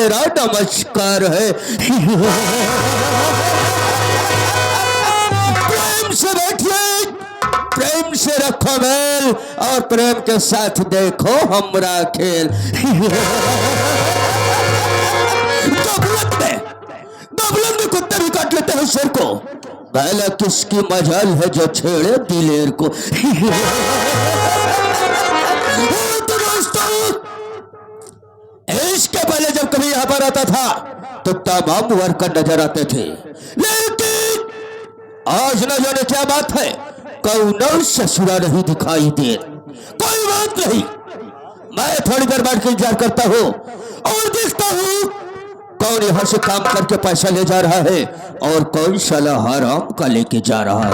मेरा नमस्कार है। प्रेम से बैठिए, प्रेम से रखो मेल और प्रेम के साथ देखो हमरा खेल। दबलन में कुत्ते भी काट लेते हैं शेर को, पहले किसकी मजाल है जो छेड़े दिलेर को। तो दोस्तों, इसके पहले जब कभी यहाँ पर आता था तो तमाम वर्कर नजर आते थे, लेकिन आज न जाने क्या बात है, कौन ससुरा नहीं दिखाई दे। कोई बात नहीं, मैं थोड़ी देर बैठ के इंतजार करता हूँ और देखता हूँ कौन यहाँ से काम करके पैसा ले जा रहा है और कौन साला हराम का लेके जा रहा है।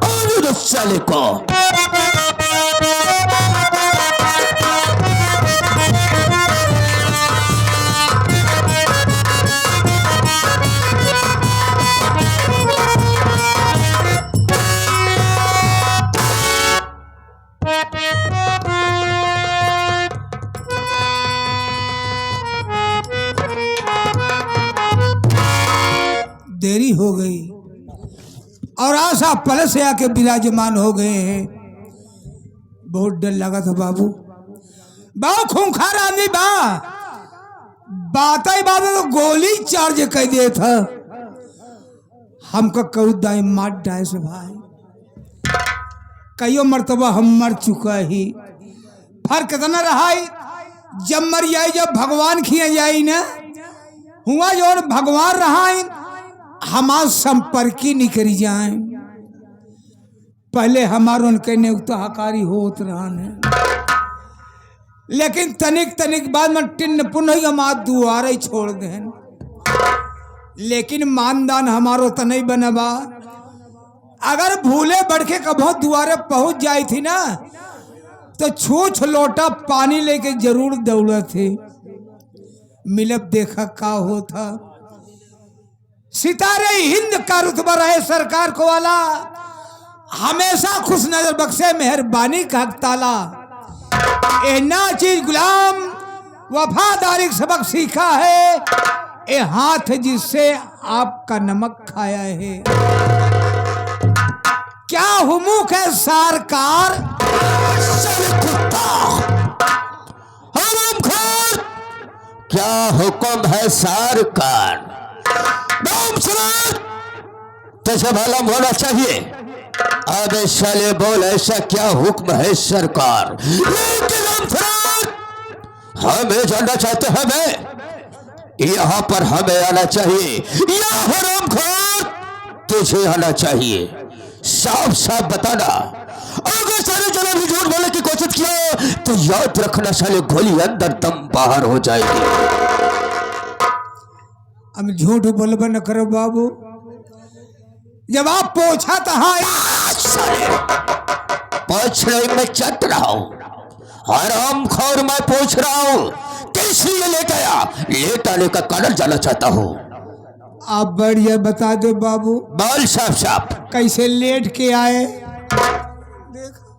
और उस साले को देरी हो गई और आशा पल से आके विराजमान हो गए हैं। बहुत डर लगा था बाबू, बाबू खूंखार आदमी बात तो गोली चार्ज कर दिए था हमको, कहू दाई मार डाय से भाई कईयों मरतबा हम मर चुका ही। फर्क इतना रहा जब मर जाए, जब भगवान खिया जाए ना हुआ जो भगवान रहा हमार संपर्की निकरी जाए। पहले हमारे उनके नियुक्त हकारी होत रहा, लेकिन तनिक तनिक बाद में टिन्न पुनः हमार दुआरे छोड़ दे। लेकिन मानदान हमारो तो नहीं बनबा, अगर भूले बढ़ के कभो दुआरे पहुंच जाई थी ना तो छूछ लोटा पानी लेके जरूर दौड़ा थे। मिलब देखा का होता, सितारे हिंद का रुतबा रहे सरकार को वाला, हमेशा खुश नजर बख्शे मेहरबानी का ताला। ए ना चीज गुलाम वफादारी का सबक सीखा है, ए हाथ जिससे आपका नमक खाया है। क्या हुमुक है सरकार, क्या हुक्म है सरकार, तुझे मालूम होना चाहिए। अब साले बोल ऐसा क्या हुक्म है सरकार, लेकिन हमें जानना चाहते हैं, हमें यहाँ पर हमें आना चाहिए या हरामखोर तुझे आना चाहिए। साफ साफ बताना, अगर सारे जना भी झूठ बोलने की कोशिश किया तो याद रखना साले गोली अंदर दम बाहर हो जाएगी। हम झूठ बोलबा न करो बाबू, जब आप पोछा तो पूछ रही मैं चट रहा हूँ, हराम खोर मैं पूछ रहा हूँ किस लिए लेट आया, लेट आने का कारण जानना चाहता हूँ। आप बढ़िया बता दो बाबू, बोल साफ साफ कैसे लेट के आए।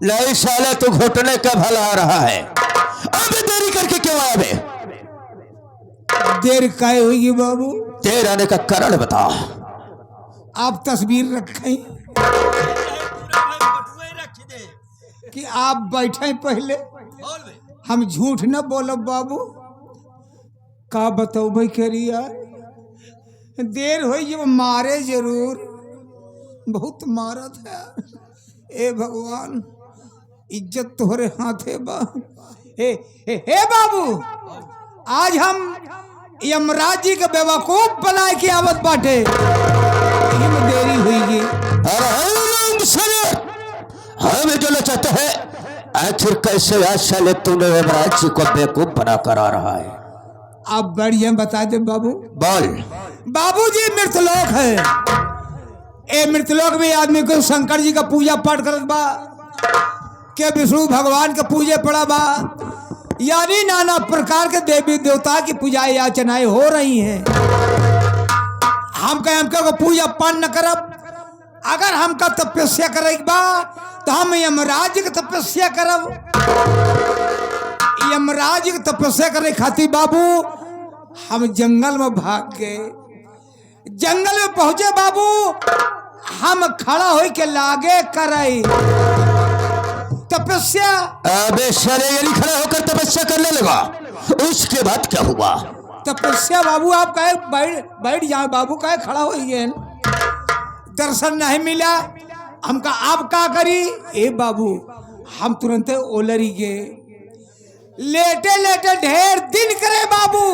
नहीं साले तू घुटने का भला आ रहा है, अबे देरी करके क्यों आया बे? देर काय होगी बाबू, देर आने का कारण बता। आप तस्वीर रखें कि आप बैठे पहले, हम झूठ न बोलो बाबू। का बताओ भाई करिया, देर हो जब मारे जरूर, बहुत मारा था। ए भगवान इज्जत तोहरे हाथे बा। हे बाबू, आज हम यमराज जी के बेवकूफ बनाए के आवत बाटे, देरी हुई। हमें जो चाहते हैं आखिर कैसे आज साले तूने यमराज जी को बेवकूफ बना कर आ रहा है। आप बढ़िया बता दे बाबू। बोल। बाबूजी मृतलोक है, ए मृतलोक में आदमी को शंकर जी का पूजा पाठ करत बा, के विष्णु भगवान के पूजे पड़ा बा, यानी नाना प्रकार के देवी देवता की पूजा याचनाएं हो रही हैं। हम कहे हमको पूजा पाठ न करब, अगर हमका तपस्या करेगी बा तो हम यमराज की तपस्या करब। यमराज की तपस्या करे खातिर बाबू हम जंगल में भाग गए। जंगल में पहुंचे बाबू, हम खड़ा हो के लागे करई तपस्या। अबे साले यही खड़ा होकर तपस्या करने लगा। उसके बाद क्या हुआ? तपस्या बाबू आप कहे बैठ जाओ बाबू, कहे खड़ा हो गए। दर्शन नहीं मिला। हमका आप का करी? ए बाबू हम तुरंत ओलरी गए। लेटे लेटे ढेर दिन करे बाबू।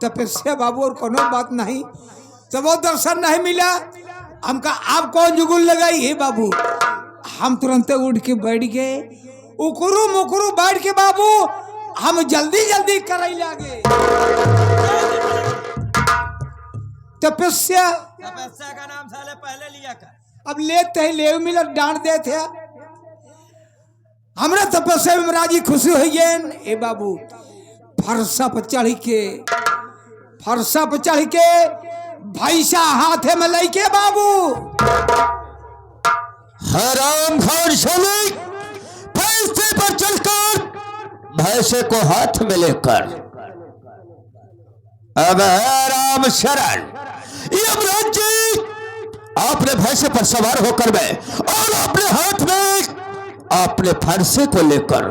तपस्या बाबू और कोनो बात नहीं। तो वो दर्शन नहीं मिला। हमका आप कौन जुगुल लगाई? हे बाबू हम तुरंत उठ के बैठ गए। उकरू मुकरू बैठ के बाबू हम जल्दी जल्दी करई लागे। तपस्या का नाम साले पहले लिया कर। अब लेते ही ले मिला डांट दे थे। हमरा तपस्या में राजी खुशी हो गए। ए बाबू फरसा पर चढ़ के भैंसा हाथे में लेके बाबू हराम खोर साले फैसले पर चलकर भैंसे को हाथ में लेकर अब राम शरण यमराज जी आपने भैंसे पर सवार होकर मैं और अपने हाथ में अपने फरसे को लेकर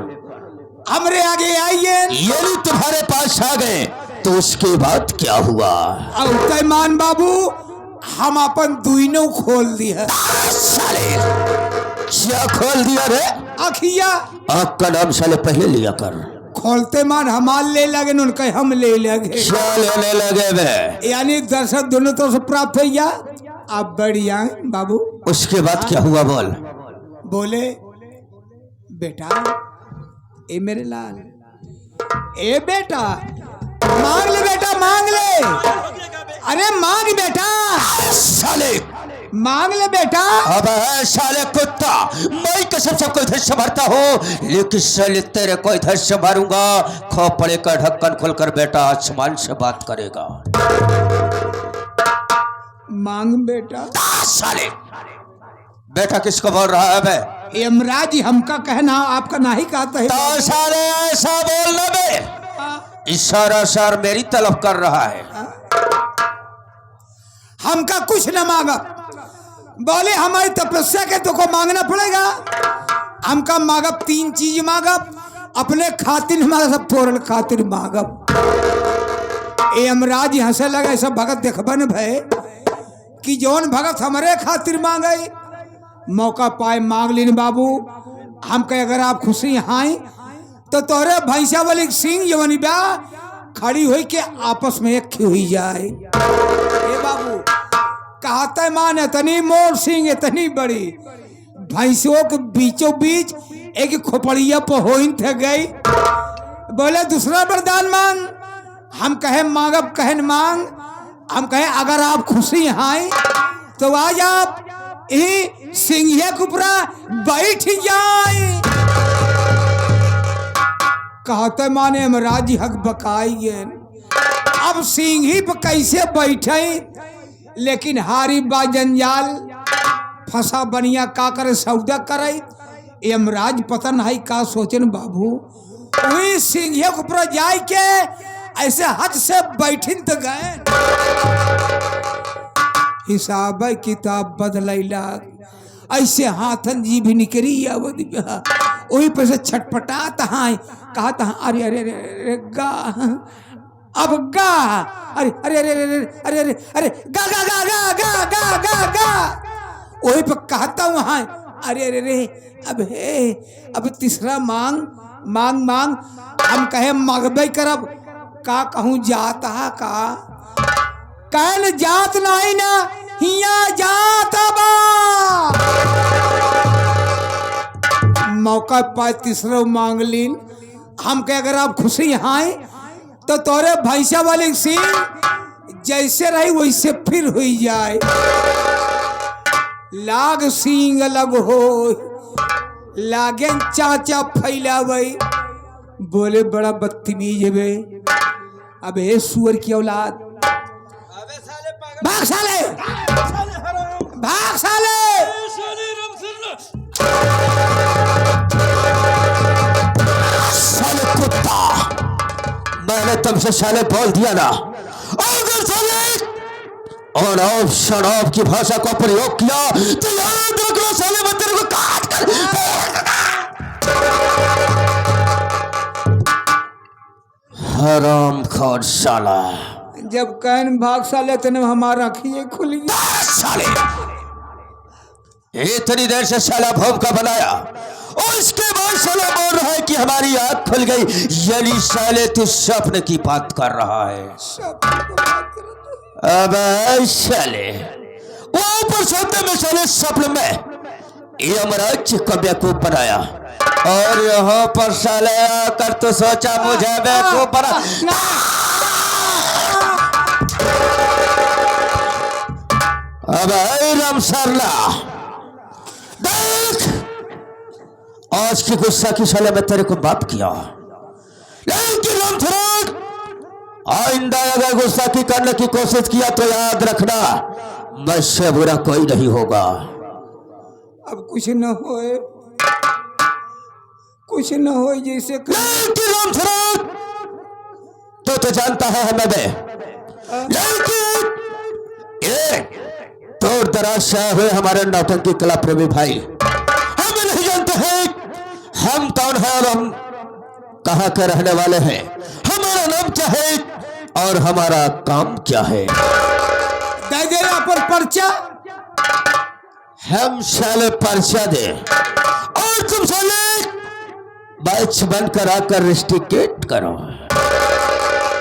हमरे आगे आइए। यदि तुम्हारे पास आ गए तो उसके बाद क्या हुआ? अब मान बाबू हम अपन दुइनों खोल दिया। साले क्या खोल दिया रे? अखिया आँख का नाम साले पहले लिया कर। खोलते मान हमार ले लगे न कहे हम ले लगे। क्या लेने लगे वे? यानी दर्शन दोनों तरफ से प्राप्त हो गया। आप बढ़ जाए बाबू। उसके बाद क्या हुआ बोल? बोले बेटा ए मेरे लाल, ए बेटा मांग ले बेटा मांग ले। अरे मांग बेटा साले मांग ले बेटा। अब है साले कुत्ता मैं कसम से कोई धैर्य भरता हो लेकिन साले तेरे कोई धैर्य भरूंगा। खोपड़े का ढक्कन खोलकर बेटा आसमान से बात करेगा। मांग बेटा। साले बेटा किसको बोल रहा है बे? यमराज जी हमका कहना आपका नहीं कहता है। तो साले ऐसा बोलना बे इशारा सार मेरी तलब कर रहा है। हमका कुछ न मांगा। बोले हमारी तपस्या के तो को मांगना पड़ेगा। हमका मांगब 3 चीज मांगब। अपने खातिर हमारा सब थोरन खातिर मांगब। ए यमराज हंसे लगा। सब भगत देखबन भय कि जौन भगत हमारे खातिर मांगे मौका पाए मांग लेने बाबू। हम कहे अगर आप खुशी हाई तो तोहरे भैंसा वाली सिंह जवनी बा खड़ी हुई के आपस में एक हुई जाए। ए बाबू कहते मान इतनी मोर सिंह इतनी बड़ी भैंसों के बीचों बीच एक खोपड़िया पर हो थे गई। बोले दूसरा वरदान मांग। हम कहे मांगब कहन मांग। हम कहे अगर आप खुशी हाई तो आज आप यही सिंहिया के ऊपर बैठ जाए। कहते माने यमराज जी हक बकाइए। अब सिंही पे कैसे बैठे लेकिन हारी बा जंजाल फंसा बनिया का करे सौदा करे। यमराज पता नहीं का सोचन बाबू। वही सिंहिया के ऊपर जाए के ऐसे हद से बैठिन तो गए। हिसाब किताब बदलैला ऐसे हाथन जी भी निकरी वही पर से छटपटाता है। कहा अरे अरे अरे अरे गा अब गा अरे अरे अरे अरे अरे अरे अरे गा गा गा गा गा गा गा गा वही पर कहता हूँ हाँ अरे अरे अरे अब हे अब तीसरा मांग मांग मांग। हम कहे मांगबे करब का कहूँ जाता का कहन जात नहीं ना हिया जात बा। मौका पाए तीसरा मांग लीन। हम कहे अगर आप खुशी हाय तो तोरे भैंसा वाली सिंह जैसे रही वैसे फिर हुई जाए। लाग सिंह अलग हो लागे चाचा फैलावे। बोले बड़ा बदतमीज है। अब हे सुअर की औलाद भाग साले भाग साले। साले कुत्ता मैंने तुमसे साले बोल दिया ना, अगर साले अनाप शनाप की भाषा का प्रयोग किया तो याद रखना साले, मैं तेरे को काट कर हराम खोर साला। जब कैन भाग साले तेने हमारा आँखें खुल गई साले इतनी देर से साला भोम का बनाया और इसके बाद साला बोल रहा है कि हमारी आँख खुल गई, यानी साले तू सपने की बात कर रहा है। अब साले वो ऊपर सपने में साले सपने में यमराज को बेवकूफ बनाया और यहाँ पर साले आकर तो सोचा मुझे बेवकूफ बना। अब राम सरला देख, आज की गुस्सा की साले मैं तेरे को बाप किया, लेकिन राम थोड़ा आइंदा अगर गुस्सा की करने की कोशिश किया तो याद रखना मुझसे बुरा कोई नहीं होगा। अब कुछ न होए, कुछ न हो जैसे लेकिन राम थोड़ा तो जानता है हमें बे, लेकिन दूर दराज से आए हुए हमारे नौटंकी कला प्रेमी भाई हमें नहीं जानते हैं हम कौन है और हम कहाँ के रहने वाले हैं, हमारा नाम क्या है और हमारा काम क्या है। दे देना पर पर्चा, हम साले पर्चा दे और तुम साले बैच बनकर आकर रिस्ट्रिकेट करो।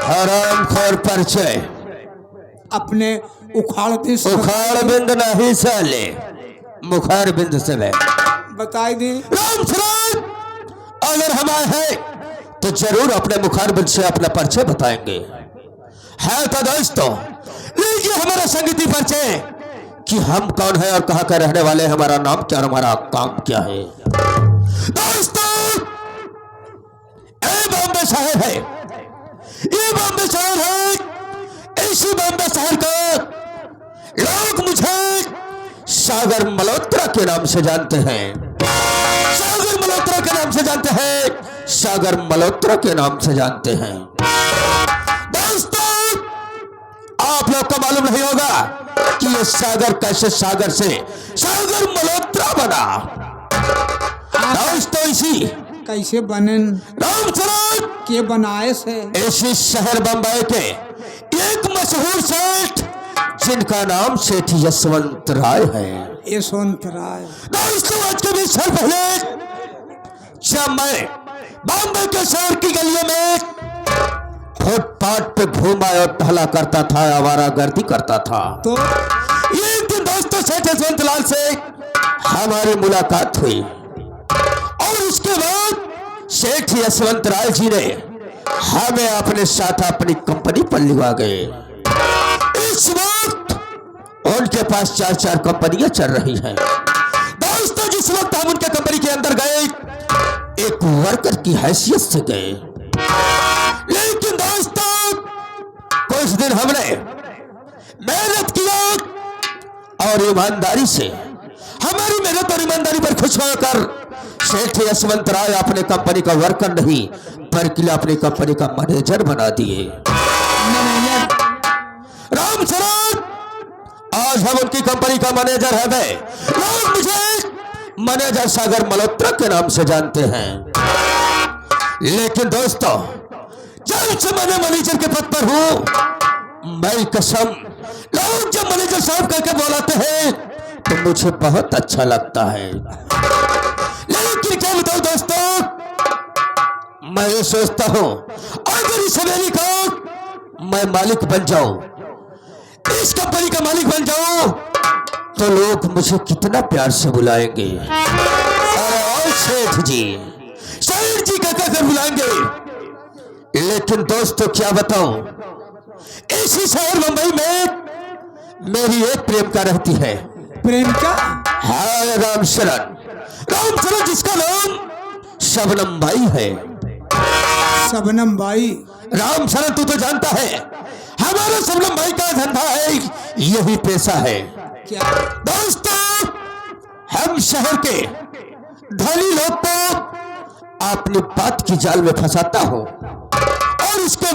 हराम खोर पर्चे अपने उखाड़ बिंद नहीं साले, मुखार बिंद से बताई दी। राम सराय अगर हम आए हैं तो जरूर अपने मुखार बिंद से अपना परिचय बताएंगे। है तो दोस्तों लीजिए हमारा संगीती परिचय कि हम कौन है और कहाँ का रहने वाले, हमारा नाम क्या और हमारा काम क्या है। दोस्तों ये बॉम्बे शहर है, ये बॉम्बे शहर है। इसी बॉम्बे शहर का लोग मुझे सागर मल्होत्रा के नाम से जानते हैं, सागर मल्होत्रा के नाम से जानते हैं, सागर मल्होत्रा के नाम से जानते हैं। दोस्तों आप लोग को मालूम नहीं होगा कि ये सागर कैसे सागर से सागर मल्होत्रा बना। दोस्तों इसी कैसे बने राम सराय के बनाए से इसी शहर बम्बई के एक मशहूर सेठ जिनका नाम सेठ यशवंत राय है। यशवंत राय दोस्तों आज के 20 साल पहले जब मैं बॉम्बे के शहर की गलियों में फुटपाथ पे घूमा और टहला करता था, आवारागर्दी करता था, तो एक दिन दोस्तों सेठ यशवंत लाल से हमारी मुलाकात हुई और उसके बाद सेठ यशवंत राय जी ने हमें अपने साथ अपनी कंपनी पर लिवा गए। इस वक्त उनके पास 4 कंपनियां चल रही हैं। दोस्तों जिस वक्त हम उनके कंपनी के अंदर गए एक वर्कर की हैसियत से गए, लेकिन दोस्तों कुछ दिन हमने मेहनत किया और ईमानदारी से हमारी मेहनत और ईमानदारी पर खुश होकर सेठ यशवंत राय अपने कंपनी का वर्कर नहीं बल्कि अपनी कंपनी का मैनेजर बना दिए। राम सराय आज हम उनकी कंपनी का मैनेजर है। वे लोग मुझे मैनेजर सागर मल्होत्रा के नाम से जानते हैं, लेकिन दोस्तों जब से मैंने मैनेजर के पद पर हूं, मैं कसम लोग जब मैनेजर साहब करके बुलाते हैं तो मुझे बहुत अच्छा लगता है। लेकिन क्या बताऊं दोस्तों, मैं ये सोचता हूं अगर इस हवेली का मैं मालिक बन जाऊं, इस कंपनी का मालिक बन जाऊं तो लोग मुझे कितना प्यार से बुलाएंगे। अरे सेठ जी कहकर बुलाएंगे। लेकिन दोस्तों क्या बताऊं, इसी शहर मुंबई में मेरी एक प्रेमिका रहती है। प्रेमिका? हाँ राम शरण जिसका नाम शबनम बाई है। शबनम बाई? राम शरण तू तो जानता है हमारा शबनम बाई का धंधा है, यही पेशा है। क्या? दोस्तों हम शहर के धनी लोग को अपनी बात की जाल में फंसाता हूं और उसके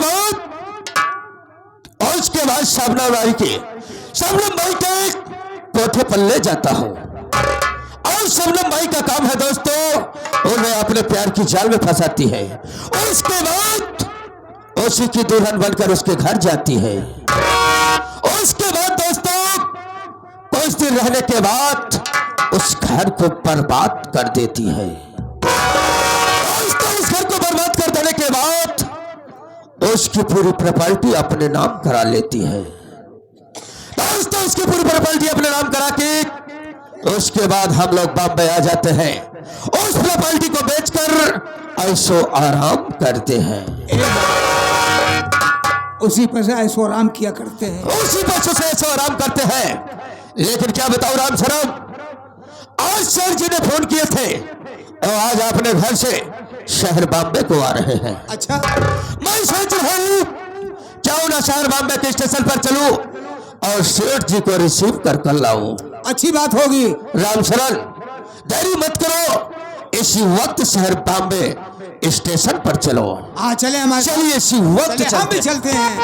बाद शबनम बाई के कोठे पर ले जाता हूं और शबनम बाई का काम है दोस्तों, उन्हें अपने प्यार की जाल में फंसाती है। उसके बाद उसी की दुल्हन बनकर उसके घर जाती है। उसके बाद दोस्तों कुछ दिन रहने के बाद उस घर को बर्बाद कर देती है। दोस्तों उस घर को बर्बाद कर देने के बाद उसकी पूरी प्रॉपर्टी अपने नाम करा लेती है। दोस्तों उसकी पूरी प्रॉपर्टी अपने नाम करा के उसके बाद हम लोग बॉम्बे आ जाते हैं। उस प्रॉपर्टी को बेचकर ऐशो आराम करते हैं। उसी पैसे ऐशो आराम किया करते हैं। उसी पैसों से ऐशो आराम करते हैं। लेकिन क्या बताऊं राम शरम, आज सर जी ने फोन किए थे और आज अपने घर से शहर बॉम्बे को आ रहे हैं। अच्छा, मैं सोच रहा हूं क्यों ना शहर बॉम्बे के स्टेशन पर चलूं और सेठ जी को रिसीव कर लाऊं। अच्छी बात होगी। राम शरण देरी मत करो, इसी वक्त शहर बॉम्बे स्टेशन पर चलो। हाँ चले हमारे, चलिए इसी वक्त चले, हम भी चलते हैं।